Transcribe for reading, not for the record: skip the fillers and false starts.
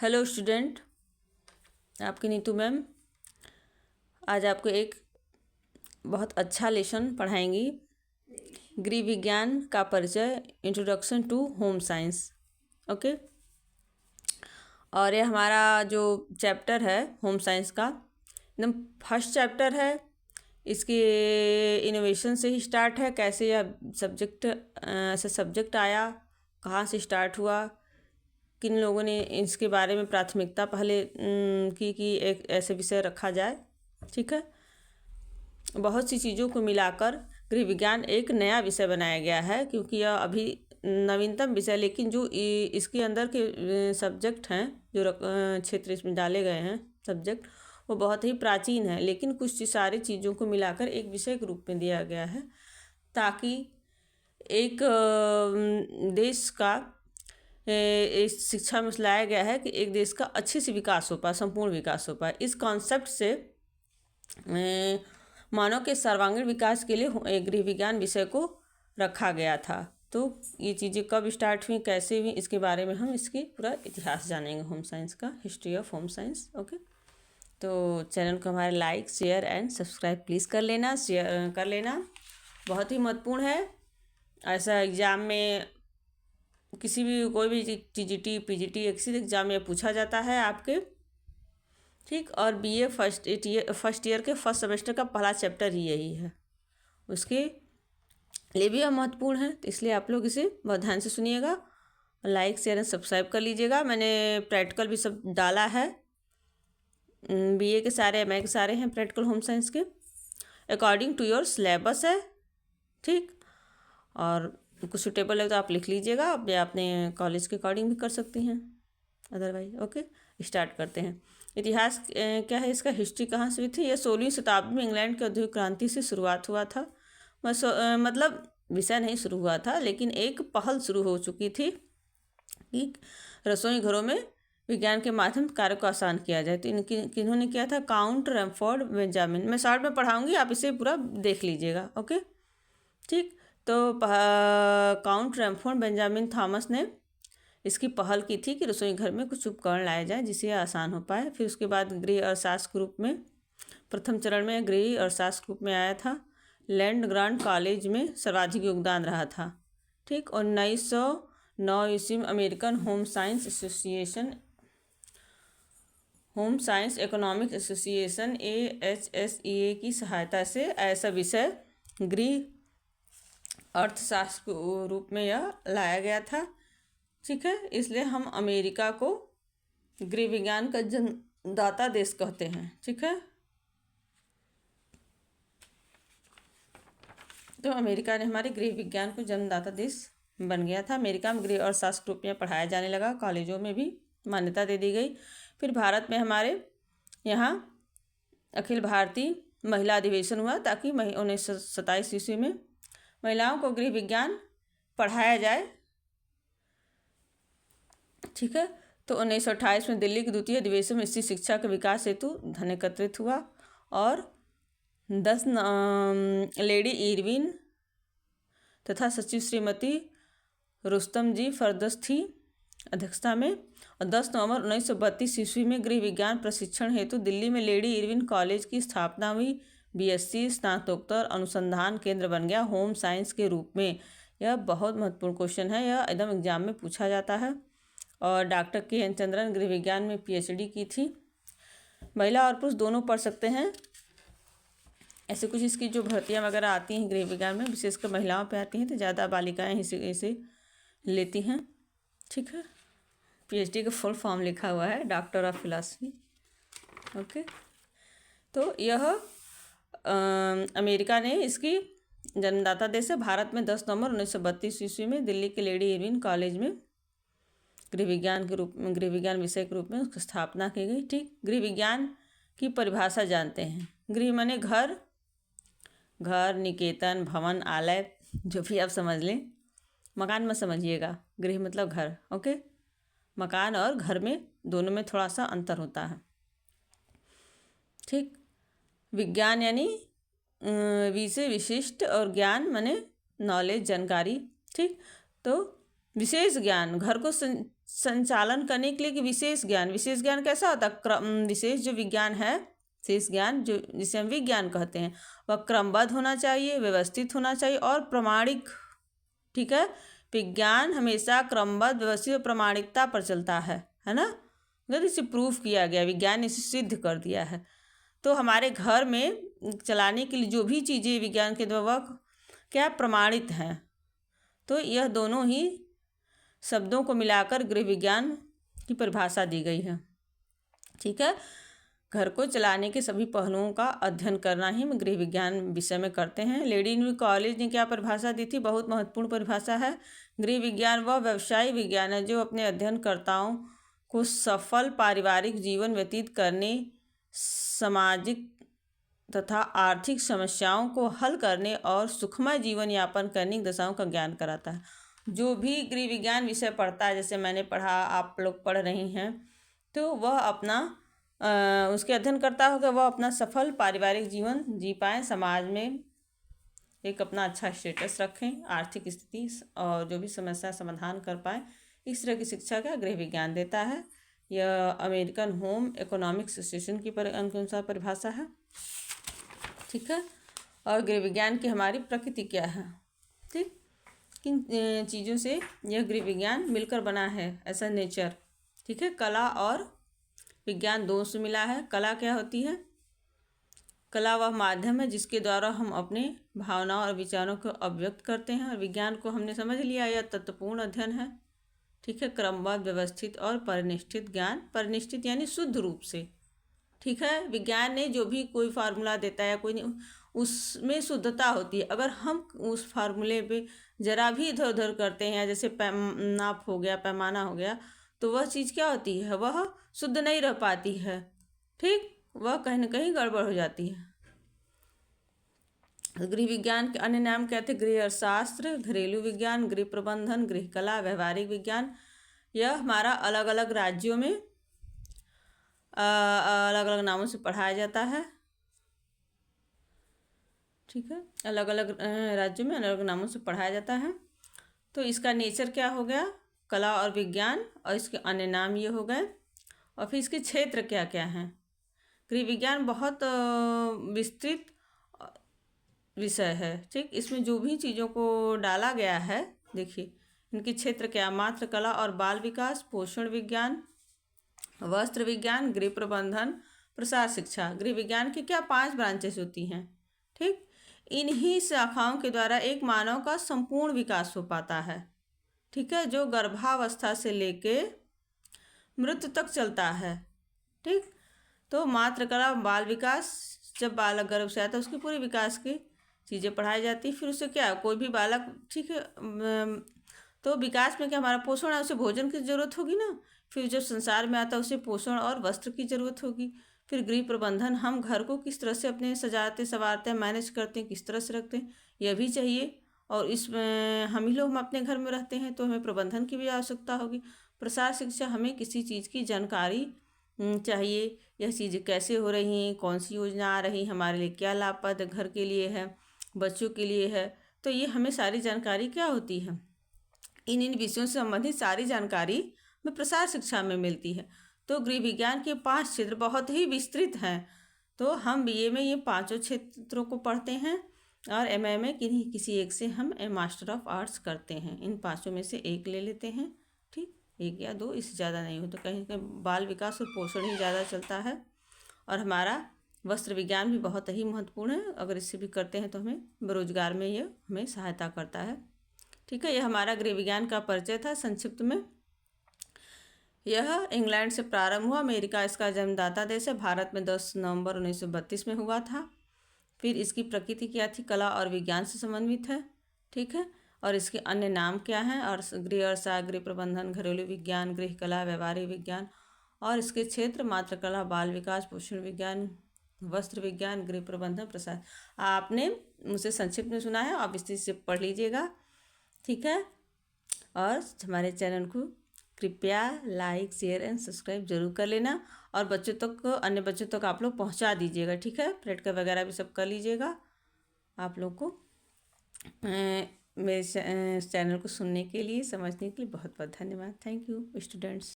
Hello student, आपकी Neetu ma'am आज आपको एक बहुत अच्छा लेसन पढ़ाएंगी। गृह विज्ञान का परिचय, introduction to home science. Okay, और ये हमारा जो चैप्टर है होम साइंस का एकदम फर्स्ट चैप्टर है। इसके इनोवेशन से ही स्टार्ट है, कैसे यह सब्जेक्ट ऐसा सब्जेक्ट आया, कहाँ से स्टार्ट हुआ, किन लोगों ने इसके बारे में प्राथमिकता पहले की कि एक ऐसे विषय रखा जाए। ठीक है, बहुत सी चीज़ों को मिलाकर गृह विज्ञान एक नया विषय बनाया गया है, क्योंकि यह अभी नवीनतम विषय, लेकिन जो इसके अंदर के सब्जेक्ट हैं, जो क्षेत्र इसमें डाले गए हैं सब्जेक्ट, वो बहुत ही प्राचीन है, लेकिन कुछ सारी चीज़ों को मिलाकर एक विषय के रूप में दिया गया है, ताकि एक देश का इस शिक्षा में लाया गया है कि एक देश का अच्छे से विकास हो पाए, संपूर्ण विकास हो पाए। इस कॉन्सेप्ट से मानव के सर्वांगीण विकास के लिए गृह विज्ञान विषय को रखा गया था। तो ये चीज़ें कब स्टार्ट हुई, कैसे हुई, इसके बारे में हम इसकी पूरा इतिहास जानेंगे, होम साइंस का, history of home science. Okay, तो चैनल को हमारे like, share and subscribe please कर लेना, शेयर कर लेना, बहुत ही महत्वपूर्ण है। ऐसा एग्ज़ाम में किसी भी कोई भी टीजीटी, पीजीटी, किसी एग्ज़ाम में पूछा जाता है आपके। ठीक, और बीए फर्स्ट ईयर के फर्स्ट सेमेस्टर का पहला चैप्टर ही यही है, उसके लिए भी महत्वपूर्ण है, तो इसलिए आप लोग इसे बहुत ध्यान से सुनिएगा, लाइक शेयर एंड सब्सक्राइब कर लीजिएगा। मैंने प्रैक्टिकल भी सब डाला है, बीए के सारे, एमए के सारे हैं प्रैक्टिकल होम साइंस के, अकॉर्डिंग टू योर सिलेबस है। ठीक, और कुछ सुटेबल है तो आप लिख लीजिएगा, या अपने कॉलेज के अकॉर्डिंग भी कर सकती हैं अदरवाइज। ओके, स्टार्ट करते हैं। इतिहास क्या है इसका, हिस्ट्री कहाँ से हुई थी? यह 16वीं शताब्दी में इंग्लैंड की औद्योगिक क्रांति से शुरुआत हुआ था। मतलब विषय नहीं शुरू हुआ था, लेकिन एक पहल शुरू हो चुकी थी कि रसोई घरों में विज्ञान के माध्यम कार्य को आसान किया जाए। तो किन्होंने किया था? Count Rumford Benjamin. मैं शॉर्ट में पढ़ाऊँगी, आप इसे पूरा देख लीजिएगा। ओके, ठीक, तो काउंट रैमफोर्ड बेंजामिन थॉमस ने इसकी पहल की थी कि रसोई घर में कुछ उपकरण लाए जाएं जिससे आसान हो पाए। फिर उसके बाद गृह अर्थशास्त्र ग्रुप में प्रथम चरण में गृह अर्थशास्त्र ग्रुप में आया था। लैंड ग्रांट कॉलेज में सर्वाधिक योगदान रहा था। ठीक, और 1909 ईस्वी में American home science association, home science economic association AHSEA की सहायता से ऐसा विषय गृह अर्थशास्त्र के रूप में यह लाया गया था। ठीक है, इसलिए हम अमेरिका को गृह विज्ञान का जन्मदाता देश कहते हैं। ठीक है, तो अमेरिका ने हमारे गृह विज्ञान को जन्मदाता देश बन गया था। अमेरिका में गृह अर्थशास्त्र रूप में पढ़ाया जाने लगा, कॉलेजों में भी मान्यता दे दी गई। फिर भारत में हमारे यहाँ अखिल भारतीय महिला अधिवेशन हुआ, ताकि 1927 ईस्वी में महिलाओं को गृह विज्ञान पढ़ाया जाए। ठीक है, तो 1928 में दिल्ली के द्वितीय अधिवेशन में स्त्री शिक्षा के विकास हेतु धन एकत्रित हुआ, और 10 लेडी इरविन तथा सचिव श्रीमती रुस्तम जी फरदस थी अध्यक्षता में। और 10 नवंबर 1932 ईस्वी में गृह विज्ञान प्रशिक्षण हेतु दिल्ली में लेडी इरविन कॉलेज की स्थापना हुई। BSc स्नातकोत्तर अनुसंधान केंद्र बन गया होम साइंस के रूप में। यह बहुत महत्वपूर्ण क्वेश्चन है, यह एकदम एग्जाम में पूछा जाता है। और डॉक्टर KN चंद्रन गृह विज्ञान में PhD की थी। महिला और पुरुष दोनों पढ़ सकते हैं। ऐसे कुछ इसकी जो भर्तियाँ वगैरह आती हैं गृह विज्ञान में, विशेषकर महिलाओं पे आती हैं, तो ज़्यादा बालिकाएं इसे लेती हैं। ठीक है, PhD का फुल फॉर्म लिखा हुआ है डॉक्टर ऑफ फिलॉसफी। ओके, तो यह अमेरिका ने इसकी जन्मदाता देश है। भारत में 10 नवंबर 1932 ईस्वी में दिल्ली के लेडी इरविन कॉलेज में गृह विज्ञान के रूप में, गृह विज्ञान विषय के रूप में उसकी स्थापना की गई। ठीक, गृह विज्ञान की परिभाषा जानते हैं। गृह माने घर, घर, निकेतन, भवन, आलय, जो भी आप समझ लें। मकान मत समझिएगा, गृह मतलब घर। ओके, मकान और घर में दोनों में थोड़ा सा अंतर होता है। ठीक, विज्ञान यानी विषय विशिष्ट, और ज्ञान माने नॉलेज, जानकारी। ठीक, तो विशेष ज्ञान, घर को संचालन करने के लिए कि विशेष ज्ञान कैसा होता है, विशेष जो विज्ञान है, विशेष ज्ञान जो जिसे हम विज्ञान कहते हैं, वह क्रमबद्ध होना चाहिए, व्यवस्थित होना चाहिए और प्रमाणिक। ठीक है, विज्ञान हमेशा क्रमबद्ध, व्यवस्थित और प्रमाणिकता पर चलता है ना। अगर इसे प्रूफ किया गया, विज्ञान ने इसे सिद्ध कर दिया है। तो हमारे घर में चलाने के लिए जो भी चीज़ें विज्ञान के द्वारा वह क्या प्रमाणित हैं। तो यह दोनों ही शब्दों को मिलाकर गृह विज्ञान की परिभाषा दी गई है। ठीक है, घर को चलाने के सभी पहलुओं का अध्ययन करना ही हम गृह विज्ञान विषय में करते हैं। लेडी न्यू कॉलेज ने क्या परिभाषा दी थी, बहुत महत्वपूर्ण परिभाषा है। गृह विज्ञान वह व्यवसायिक विज्ञान है जो अपने अध्ययनकर्ताओं को सफल पारिवारिक जीवन व्यतीत करने, सामाजिक तथा आर्थिक समस्याओं को हल करने और सुखमय जीवन यापन करने की दशाओं का ज्ञान कराता है। जो भी गृह विज्ञान विषय पढ़ता है, जैसे मैंने पढ़ा, आप लोग पढ़ रही हैं, तो वह अपना उसके अध्ययन करता होगा, वह अपना सफल पारिवारिक जीवन जी पाएँ, समाज में एक अपना अच्छा स्टेटस रखें, आर्थिक स्थिति और जो भी समस्या समाधान कर पाएँ, इस तरह की शिक्षा का गृह विज्ञान देता है। यह अमेरिकन होम इकोनॉमिक्स एसोसिएशन की अनुसार परिभाषा है। ठीक है, और गृह विज्ञान की हमारी प्रकृति क्या है, ठीक, किन चीज़ों से यह गृह विज्ञान मिलकर बना है, ऐसा नेचर। ठीक है, कला और विज्ञान दोनों से मिला है। कला क्या होती है, कला वह माध्यम है जिसके द्वारा हम अपने भावनाओं और विचारों को अभिव्यक्त करते हैं। और विज्ञान को हमने समझ लिया, यह तत्वपूर्ण अध्ययन है। ठीक है, क्रमबद्ध, व्यवस्थित और परिनिष्ठित ज्ञान, परिनिष्ठित यानी शुद्ध रूप से। ठीक है, विज्ञान ने जो भी कोई फार्मूला देता है, कोई नहीं, उसमें शुद्धता होती है। अगर हम उस फार्मूले पे ज़रा भी इधर उधर करते हैं, जैसे नाप हो गया, पैमाना हो गया, तो वह चीज़ क्या होती है, वह शुद्ध नहीं रह पाती है। ठीक, वह कहीं ना कहीं गड़बड़ हो जाती है। गृह विज्ञान के अन्य नाम क्या थे, गृह अर्थशास्त्र, घरेलू विज्ञान, गृह प्रबंधन, गृह कला, व्यवहारिक विज्ञान। यह हमारा अलग अलग राज्यों में अलग अलग नामों से पढ़ाया जाता है। ठीक है, अलग अलग राज्यों में अलग अलग नामों से पढ़ाया जाता है। तो इसका नेचर क्या हो गया, कला और विज्ञान, और इसके अन्य नाम ये हो गए। और फिर इसके क्षेत्र क्या क्या हैं। गृह विज्ञान बहुत विस्तृत विषय है। ठीक, इसमें जो भी चीज़ों को डाला गया है, देखिए इनके क्षेत्र क्या, मातृ कला और बाल विकास, पोषण विज्ञान, वस्त्र विज्ञान, गृह प्रबंधन, प्रसार शिक्षा। गृह विज्ञान की क्या 5 ब्रांचेस होती हैं। ठीक, इन्हीं शाखाओं के द्वारा एक मानव का संपूर्ण विकास हो पाता है। ठीक है, जो गर्भावस्था से लेके मृत्यु तक चलता है। ठीक, तो मातृकला, बाल विकास, जब बालक गर्भ से आता है उसके पूरे विकास की चीज़ें पढ़ाई जाती है। फिर उससे क्या, कोई भी बालक, ठीक है, तो विकास में क्या हमारा पोषण है, उसे भोजन की ज़रूरत होगी ना। फिर जब संसार में आता है उसे पोषण और वस्त्र की ज़रूरत होगी। फिर गृह प्रबंधन, हम घर को किस तरह से अपने सजाते संवारते हैं, मैनेज करते हैं, किस तरह से रखते हैं, यह भी चाहिए। और इसमें हम ही लोग हम अपने घर में रहते हैं, तो हमें प्रबंधन की भी आवश्यकता होगी। प्रसार शिक्षा, हमें किसी चीज़ की जानकारी चाहिए, यह चीज़ें कैसे हो रही हैं, कौन सी योजना आ रही, हमारे लिए क्या लाभप्रद घर के लिए है, बच्चों के लिए है, तो ये हमें सारी जानकारी क्या होती है, इन विषयों से संबंधित सारी जानकारी में प्रसार शिक्षा में मिलती है। तो गृह विज्ञान के 5 क्षेत्र बहुत ही विस्तृत हैं। तो हम बीए में ये 5 क्षेत्रों को पढ़ते हैं और एमए में किसी एक से हम मास्टर ऑफ आर्ट्स करते हैं। इन 5 में से एक ले लेते हैं। ठीक, 1 या 2, इससे ज़्यादा नहीं हो, तो कहीं कहीं बाल विकास और पोषण ही ज़्यादा चलता है। और हमारा वस्त्र विज्ञान भी बहुत ही महत्वपूर्ण है। अगर इससे भी करते हैं तो हमें बेरोजगार में यह हमें सहायता करता है। ठीक है, यह हमारा गृह विज्ञान का परिचय था संक्षिप्त में। यह इंग्लैंड से प्रारंभ हुआ, अमेरिका इसका जन्मदाता देश है। भारत में 10 नवंबर 1932 में हुआ था। फिर इसकी प्रकृति क्या थी, कला और विज्ञान से समन्वित है। ठीक है, और इसके अन्य नाम क्या हैं, और गृह अर्थशास्त्र, गृह प्रबंधन, घरेलू विज्ञान, गृह कला, व्यवहारिक विज्ञान। और इसके क्षेत्र मातृकला, बाल विकास, पोषण विज्ञान, वस्त्र विज्ञान, गृह प्रबंधन, प्रसार। आपने मुझसे संक्षिप्त में सुना है, आप इस से पढ़ लीजिएगा। ठीक है, और हमारे चैनल को कृपया लाइक, शेयर एंड सब्सक्राइब जरूर कर लेना। और बच्चों तक, अन्य बच्चों तक आप लोग पहुंचा दीजिएगा। ठीक है, प्रैक्टिकल वगैरह भी सब कर लीजिएगा। आप लोग को मेरे चैनल को सुनने के लिए, समझने के लिए बहुत बहुत धन्यवाद। Thank you students.